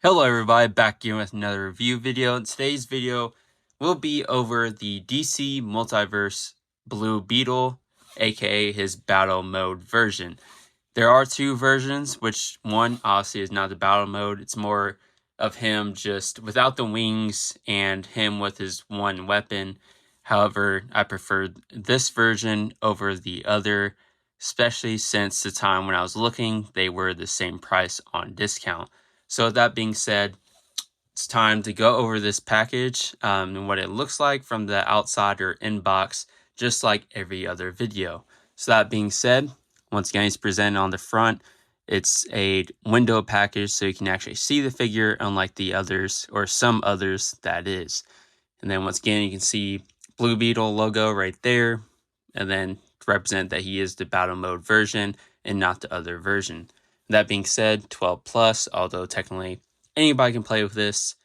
Hello everybody, back again with another review video. In today's video will be over the DC Multiverse Blue Beetle, aka his battle mode version. There are two versions, which one obviously is not the battle mode. It's more of him just without the wings and him with his one weapon. However, I prefer this version over the other, especially since the time when I was looking, they were the same price on discount. So with that being said, it's time to go over this package and what it looks like from the outside or inbox, just like every other video. So that being said, once again, it's presented on the front. It's a window package so you can actually see the figure, unlike the others, or some others that is. And then once again, you can see Blue Beetle logo right there, and then to represent that he is the battle mode version and not the other version. That being said, 12 plus, although technically anybody can play with this,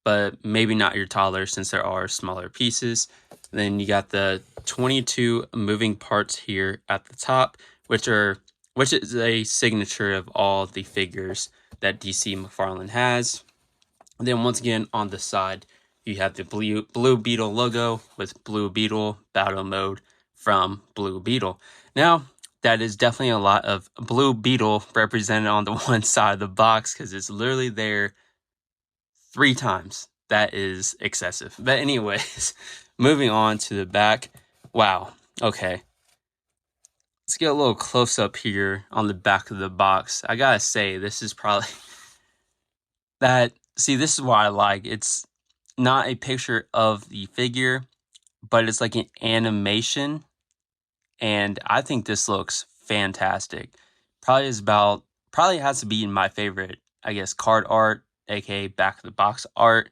but maybe not your toddler since there are smaller pieces. Then you got the 22 moving parts here at the top, which is a signature of all the figures that DC McFarlane has. And then once again on the side, you have the Blue Beetle logo with Blue Beetle battle mode from Blue Beetle. Now, that is definitely a lot of Blue Beetle represented on the one side of the box because it's literally there 3 times. That is excessive. But anyways, moving on to the back. Wow. Okay. Let's get a little close up here on the back of the box. I gotta say, this is probably that. See, this is what I like. It's not a picture of the figure, but it's like an animation. And I think this looks fantastic. Probably has to be in my favorite, I guess, card art, aka back of the box art,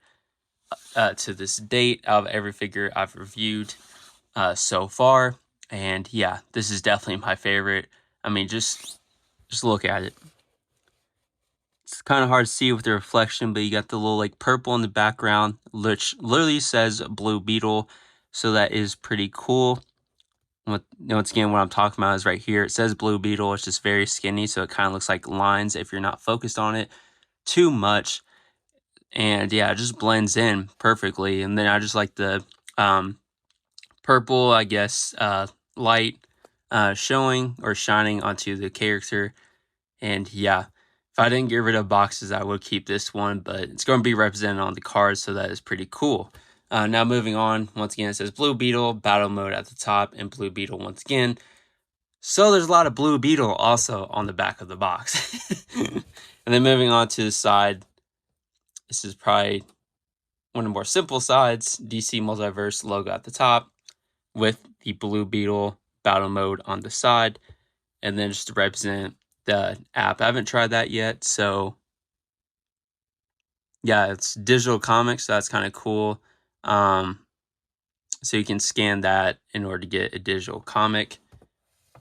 to this date of every figure I've reviewed so far. And yeah, this is definitely my favorite. I mean, just look at it. It's kind of hard to see with the reflection, but you got the little like purple in the background, which literally says Blue Beetle. So that is pretty cool. Once again, what I'm talking about is right here. It says Blue Beetle. It's just very skinny, so it kind of looks like lines if you're not focused on it too much. And yeah, it just blends in perfectly. And then I just like the purple, I guess, light showing or shining onto the character. And yeah, if I didn't get rid of boxes, I would keep this one, but it's going to be represented on the cards, so that is pretty cool. Now moving on, once again, it says Blue Beetle, battle mode at the top, and Blue Beetle once again. So there's a lot of Blue Beetle also on the back of the box. And then moving on to the side, this is probably one of the more simple sides, DC Multiverse logo at the top, with the Blue Beetle battle mode on the side, and then just to represent the app. I haven't tried that yet, so yeah, it's digital comics, so that's kind of cool. So you can scan that in order to get a digital comic,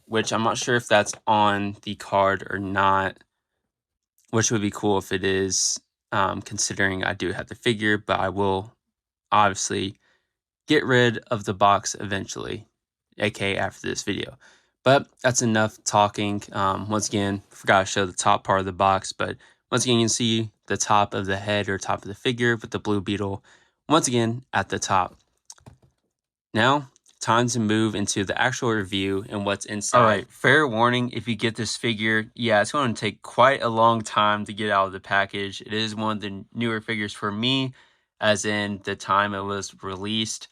which I'm not sure if that's on the card or not, which would be cool if it is, considering I do have the figure, but I will obviously get rid of the box eventually, aka after this video. But that's enough talking. Once again, forgot to show the top part of the box, but once again, you can see the top of the head or top of the figure with the Blue Beetle, once again, at the top. Now, time to move into the actual review and what's inside. All right, fair warning, if you get this figure, yeah, it's going to take quite a long time to get out of the package. It is one of the newer figures for me, as in the time it was released.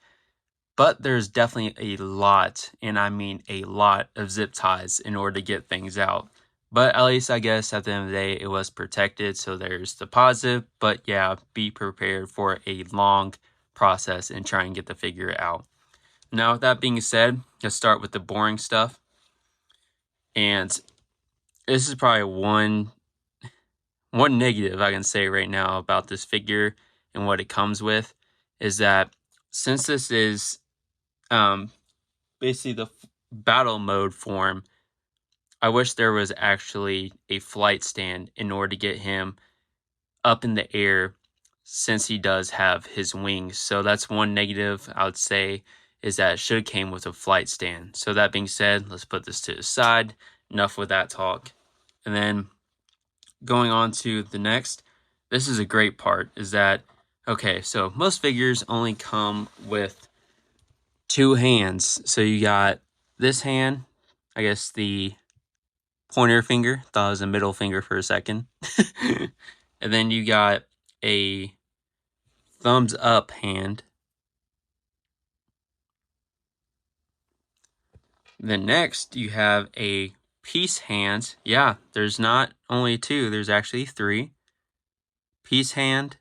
But there's definitely a lot, and I mean a lot, of zip ties in order to get things out. But at least I guess at the end of the day, it was protected, so there's the positive. But yeah, be prepared for a long process and try and get the figure out. Now, with that being said, let's start with the boring stuff. And this is probably one negative I can say right now about this figure and what it comes with, is that since this is basically the battle mode form, I wish there was actually a flight stand in order to get him up in the air, since he does have his wings. So that's one negative I would say, is that it should have came with a flight stand. So that being said, let's put this to the side. Enough with that talk. And then going on to the next, this is a great part, is that, okay, so most figures only come with 2 hands. So you got this hand, I guess the pointer finger, thought it was a middle finger for a second. And then you got a thumbs up hand. Then next you have a peace hand. Yeah, there's not only 2, there's actually 3. Peace hand.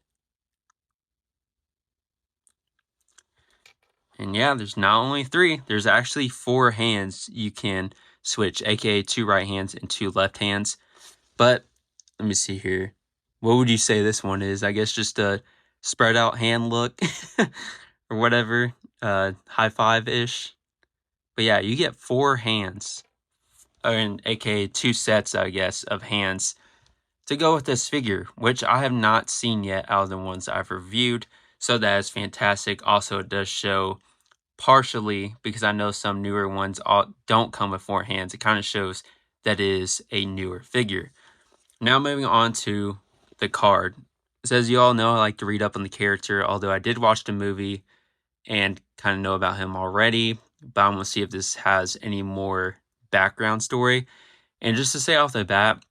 And yeah, there's not only 3, there's actually 4 hands you can switch, aka 2 right hands and 2 left hands. But let me see here. What would you say this one is? I guess just a spread out hand look or whatever, high five-ish. But yeah, you get 4 hands, or aka 2 sets, I guess, of hands to go with this figure, which I have not seen yet out of the ones I've reviewed. So that is fantastic. Also, it does show partially, because I know some newer ones don't come with 4 hands. It kind of shows that it is a newer figure. Now moving on to the card. As you all know, I like to read up on the character, although I did watch the movie and kind of know about him already, but I'm going to see if this has any more background story. And just to say off the bat,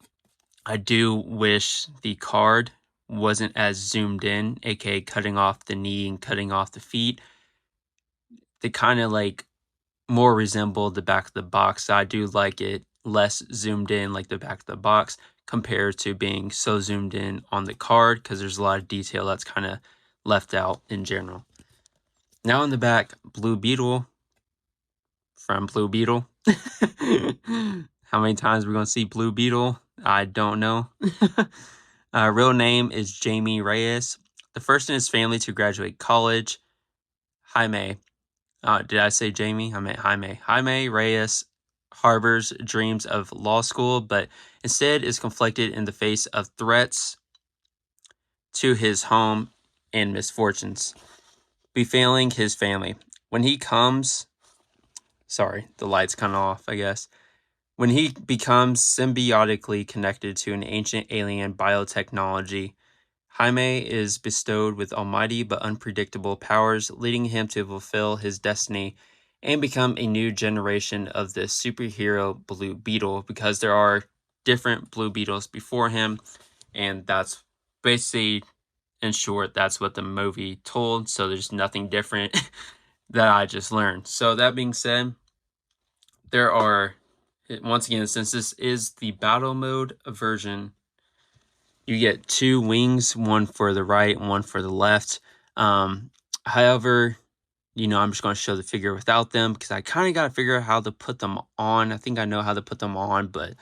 I do wish the card wasn't as zoomed in, aka cutting off the knee and cutting off the feet. They kind of like more resemble the back of the box. So I do like it less zoomed in, like the back of the box, compared to being so zoomed in on the card, because there's a lot of detail that's kind of left out in general. Now in the back, Blue Beetle from Blue Beetle. How many times we're going to see Blue Beetle? I don't know. Real name is Jamie Reyes, the first in his family to graduate college. Jaime. Did I say Jamie? I meant Jaime. Jaime Reyes harbors dreams of law school, but instead is conflicted in the face of threats to his home and misfortunes befalling his family. When he comes... Sorry, the light's kind of off, I guess. When he becomes symbiotically connected to an ancient alien biotechnology, Jaime is bestowed with almighty but unpredictable powers, leading him to fulfill his destiny and become a new generation of the superhero Blue Beetle, because there are different Blue Beetles before him, and that's basically, in short, that's what the movie told, so there's nothing different that I just learned. So that being said, there are, once again, since this is the battle mode version, you get 2 wings, one for the right and one for the left. However, I'm just going to show the figure without them, because I kind of got to figure out how to put them on. I think I know how to put them on, but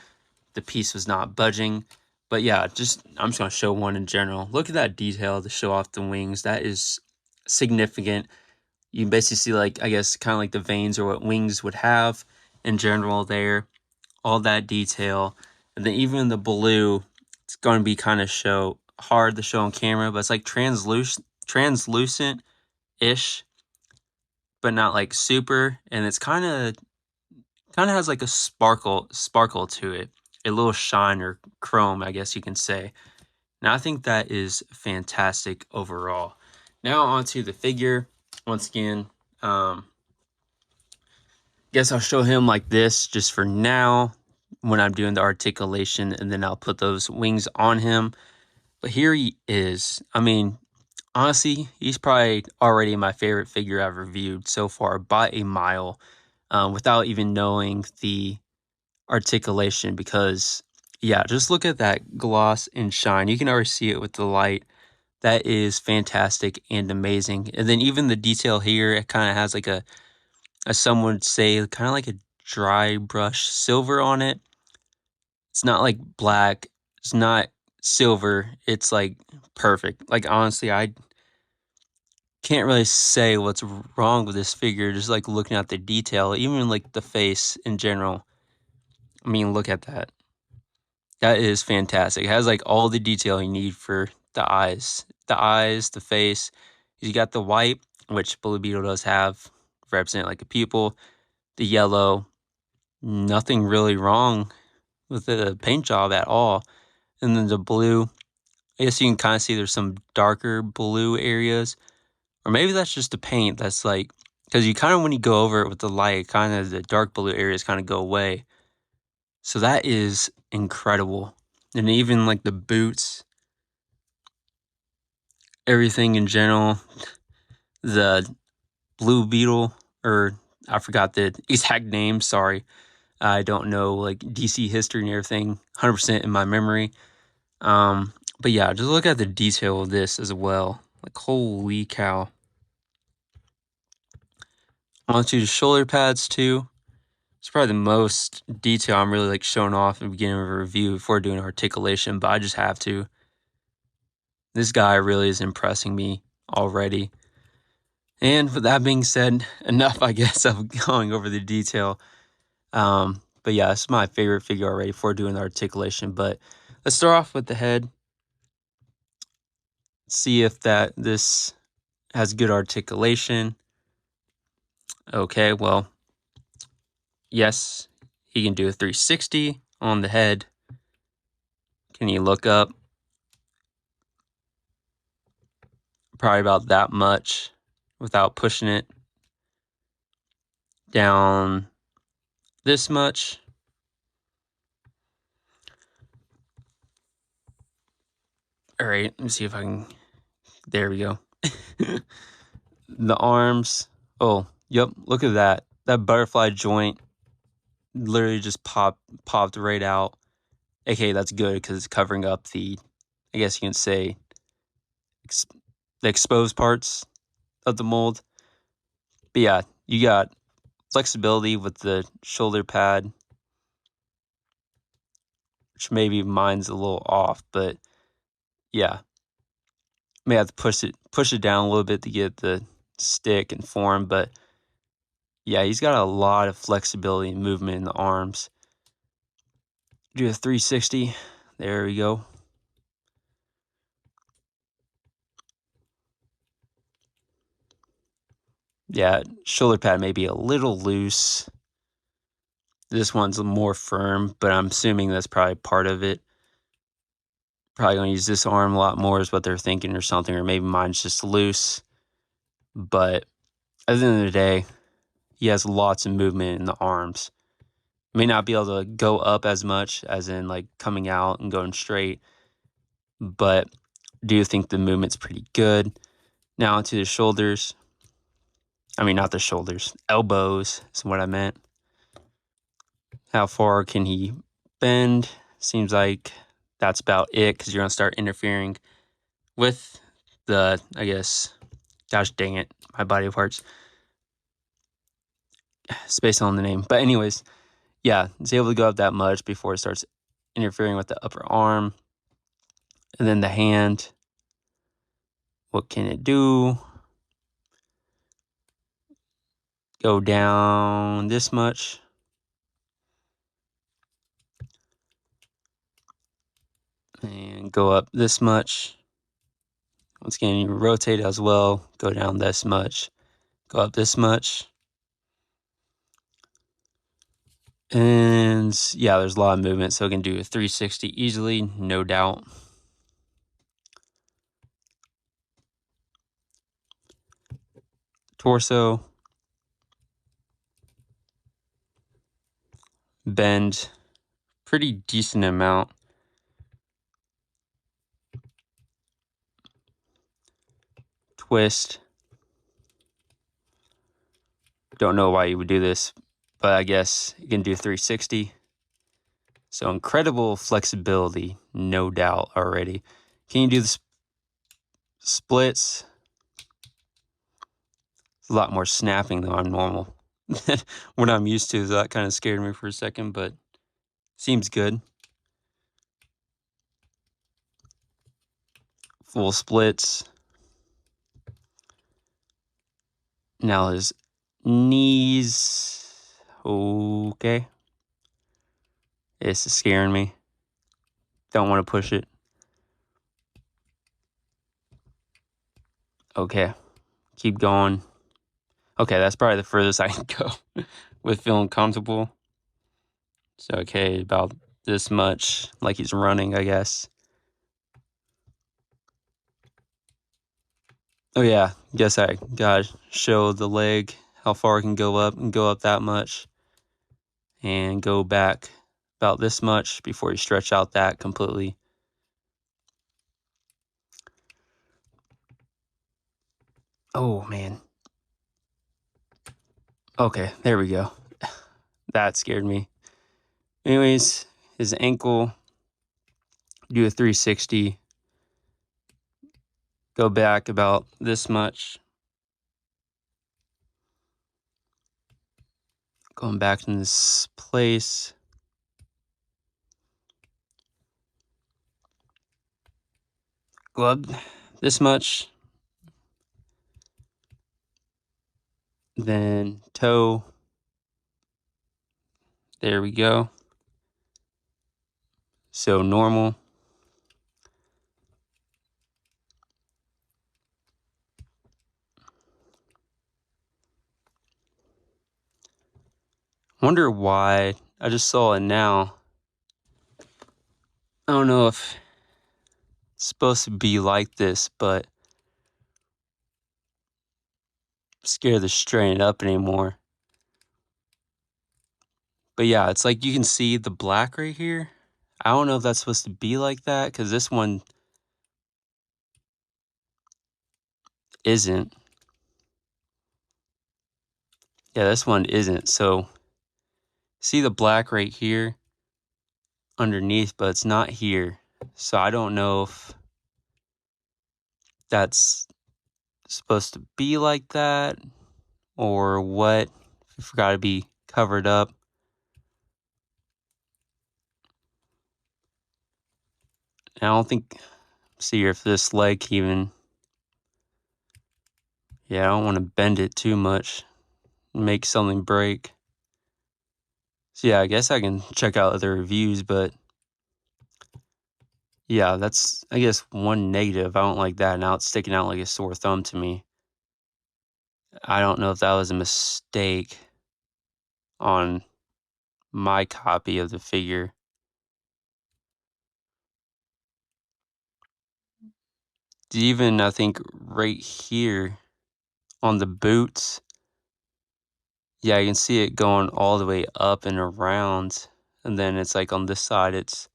the piece was not budging. But yeah, I'm just going to show one in general. Look at that detail to show off the wings. That is significant. You can basically see, like, I guess, kind of like the veins or what wings would have in general there. All that detail. And then even the blue, it's going to be kind of hard to show on camera, but it's like translucent-ish, but not like super. And it's kind of has like a sparkle to it, a little shine or chrome, I guess you can say. Now I think that is fantastic overall. Now onto the figure. Once again, guess I'll show him like this just for now when I'm doing the articulation, and then I'll put those wings on him. But here he is. I mean, honestly, he's probably already my favorite figure I've reviewed so far by a mile, without even knowing the articulation, because yeah, just look at that gloss and shine. You can already see it with the light. That is fantastic and amazing. And then even the detail here, it kind of has like as some would say, kind of like a dry brush silver on it. It's not like black, it's not silver, it's like perfect. Like, honestly, I can't really say what's wrong with this figure, just like looking at the detail, even like the face in general. I mean, look at that. That is fantastic. It has like all the detail you need for the eyes, the face. You got the white, which Blue Beetle does have, represent like a pupil. The yellow, nothing really wrong with the paint job at all. And then the blue, I guess you can kind of see there's some darker blue areas. Or maybe that's just the paint that's like, because you kind of, when you go over it with the light, kind of the dark blue areas kind of go away. So that is incredible. And even like the boots, everything in general, the Blue Beetle, or I forgot the exact name, sorry. I don't know like DC history and everything 100% in my memory. But yeah, just look at the detail of this as well. Like, holy cow. Onto the shoulder pads too. It's probably the most detail I'm really like showing off at the beginning of a review before doing articulation, but I just have to. This guy really is impressing me already. And with that being said, enough, I guess, of going over the detail. But yeah, it's my favorite figure already for doing the articulation. But let's start off with the head. See if this has good articulation. Okay, well, yes, he can do a 360 on the head. Can you look up? Probably about that much without pushing it down this much. All right, let me see if I can. There we go. The arms. Oh, yep. Look at that. That butterfly joint literally just popped right out. Okay, that's good because it's covering up the, I guess you can say, the exposed parts of the mold. But yeah, you got flexibility with the shoulder pad, which maybe mine's a little off, but yeah, may have to push it down a little bit to get the stick and form. But yeah, he's got a lot of flexibility and movement in the arms. Do a 360. There we go. Yeah, shoulder pad may be a little loose. This one's more firm, but I'm assuming that's probably part of it. Probably going to use this arm a lot more is what they're thinking or something, or maybe mine's just loose. But at the end of the day, he has lots of movement in the arms. May not be able to go up as much as in like coming out and going straight, but do you think the movement's pretty good? Now onto the shoulders. I mean, not the shoulders, elbows is what I meant. How far can he bend? Seems like that's about it because you're going to start interfering with the, I guess, gosh dang it, my body parts. It's based on the name. But anyways, yeah, it's able to go up that much before it starts interfering with the upper arm. And then the hand, what can it do? Go down this much. And go up this much. Once again, you rotate as well. Go down this much. Go up this much. And yeah, there's a lot of movement, so it can do a 360 easily, no doubt. Torso. Bend. Pretty decent amount. Twist. Don't know why you would do this, but I guess you can do 360. So incredible flexibility, no doubt already. Can you do the splits? It's a lot more snapping than I'm normal. What I'm used to, that kind of scared me for a second, but seems good. Full splits. Now his knees. Okay. This is scaring me. Don't want to push it. Okay. Keep going. Okay, that's probably the furthest I can go with feeling comfortable. So, okay, about this much, like he's running, I guess. Oh yeah, guess I gotta show the leg, how far it can go up, and go up that much and go back about this much before you stretch out that completely. Oh man. Okay, there we go. That scared me. Anyways, his ankle, do a 360, go back about this much, going back in this place. Go up this much, then toe. There we go. So normal. Wonder why. I just saw it now. I don't know if it's supposed to be like this, but I'm scared to straighten it up anymore. But yeah, it's like you can see the black right here. I don't know if that's supposed to be like that, because this one isn't. Yeah, this one isn't. So see the black right here underneath, but it's not here. So I don't know if that's supposed to be like that or what. It's got to be covered up. And I don't think, see if this leg even, yeah, I don't want to bend it too much, make something break. So yeah, I guess I can check out other reviews, but yeah, that's, I guess, one negative. I don't like that. Now it's sticking out like a sore thumb to me. I don't know if that was a mistake on my copy of the figure. Even, I think, right here on the boots, yeah, you can see it going all the way up and around. And then it's like on this side, it's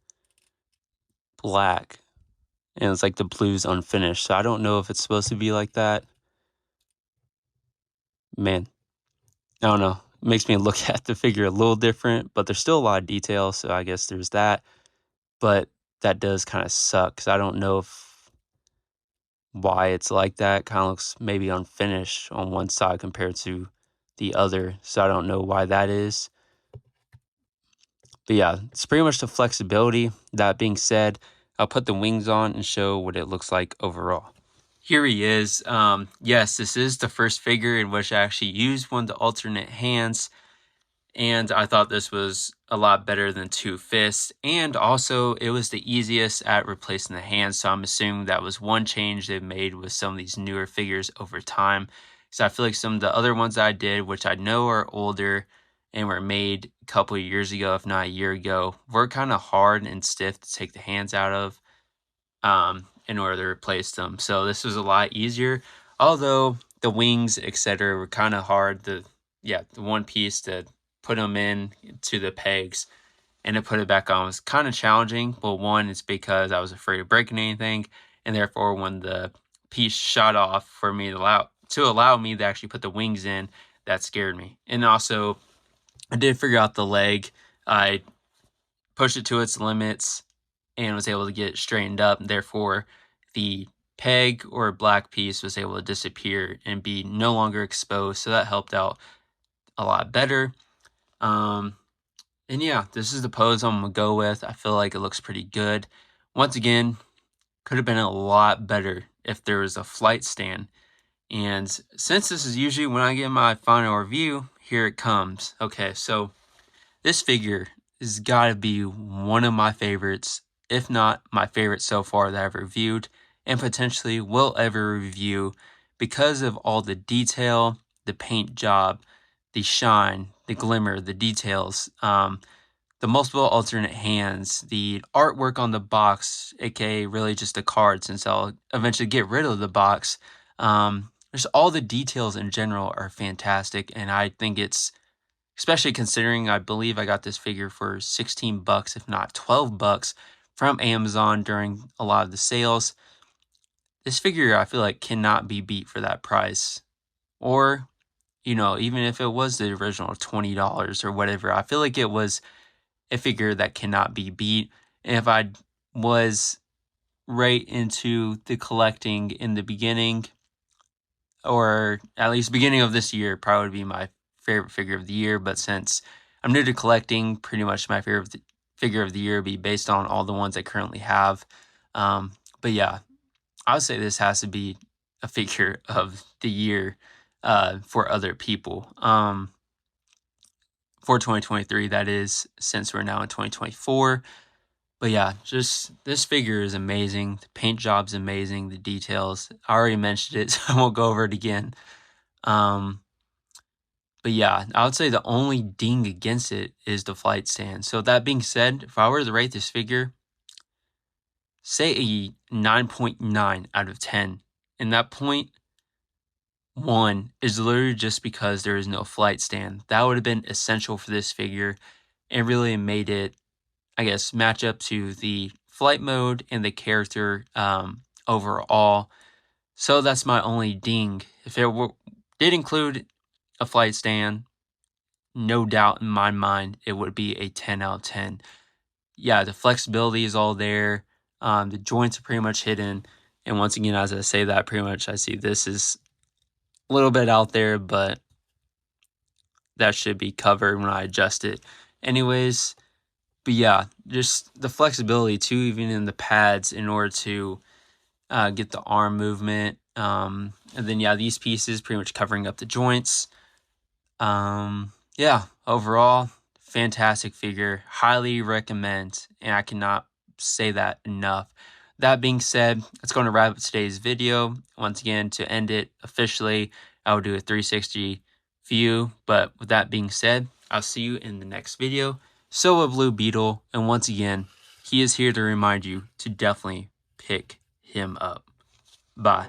black. And it's like the blue's unfinished. So I don't know if it's supposed to be like that. Man, I don't know. It makes me look at the figure a little different, but there's still a lot of detail. So I guess there's that. But that does kind of suck, because I don't know if why it's like that. Kind of looks maybe unfinished on one side compared to the other. So I don't know why that is. But yeah, it's pretty much the flexibility. That being said, I'll put the wings on and show what it looks like overall. Here he is. Yes, this is the first figure in which I actually used one of the alternate hands. And I thought this was a lot better than two fists. And also, it was the easiest at replacing the hands. So I'm assuming that was one change they've made with some of these newer figures over time. So I feel like some of the other ones I did, which I know are older and were made a couple of years ago, if not a year ago, were kind of hard and stiff to take the hands out of in order to replace them. So this was a lot easier. Although the wings, etc., were kind of hard. The one piece to put them in to the pegs and to put it back on was kind of challenging. Well, one, it's because I was afraid of breaking anything, and therefore when the piece shot off for me to allow me to actually put the wings in, that scared me. And also, I did figure out the leg. I pushed it to its limits and was able to get it straightened up. Therefore, the peg or black piece was able to disappear and be no longer exposed. So that helped out a lot better. And yeah, this is the pose I'm going to go with. I feel like it looks pretty good. Once again, could have been a lot better if there was a flight stand. And since this is usually when I get my final review, here it comes. Okay, so this figure has got to be one of my favorites, if not my favorite so far that I've reviewed, and potentially will ever review, because of all the detail, the paint job, the shine, the glimmer, the details, the multiple alternate hands, the artwork on the box, aka really just a card, since I'll eventually get rid of the box. Just all the details in general are fantastic, and I think it's, especially considering I believe I got this figure for 16 bucks, if not 12 bucks from Amazon during a lot of the sales. This figure I feel like cannot be beat for that price. Or, even if it was the original $20 or whatever, I feel like it was a figure that cannot be beat. And if I was right into the collecting in the beginning, or at least beginning of this year, probably would be my favorite figure of the year. But since I'm new to collecting, pretty much my favorite figure of the year would be based on all the ones I currently have. But yeah, I would say this has to be a figure of the year for other people. For 2023, that is, since we're now in 2024. But yeah, just this figure is amazing. The paint job's amazing. The details, I already mentioned it, so I won't go over it again. But yeah, I would say the only ding against it is the flight stand. So that being said, if I were to rate this figure, say a 9.9 out of 10, and that 0.1 is literally just because there is no flight stand. That would have been essential for this figure and really made it, I guess, match up to the flight mode and the character overall. So that's my only ding. If it did include a flight stand, no doubt in my mind, it would be a 10 out of 10. Yeah, the flexibility is all there. The joints are pretty much hidden. And once again, as I say that, pretty much I see this is a little bit out there, but that should be covered when I adjust it. Anyways, but yeah, just the flexibility too, even in the pads in order to get the arm movement. And then, yeah, these pieces pretty much covering up the joints. Yeah, overall, fantastic figure. Highly recommend, and I cannot say that enough. That being said, that's going to wrap up today's video. Once again, to end it officially, I will do a 360 view. But with that being said, I'll see you in the next video. So a Blue Beetle, and once again, he is here to remind you to definitely pick him up. Bye.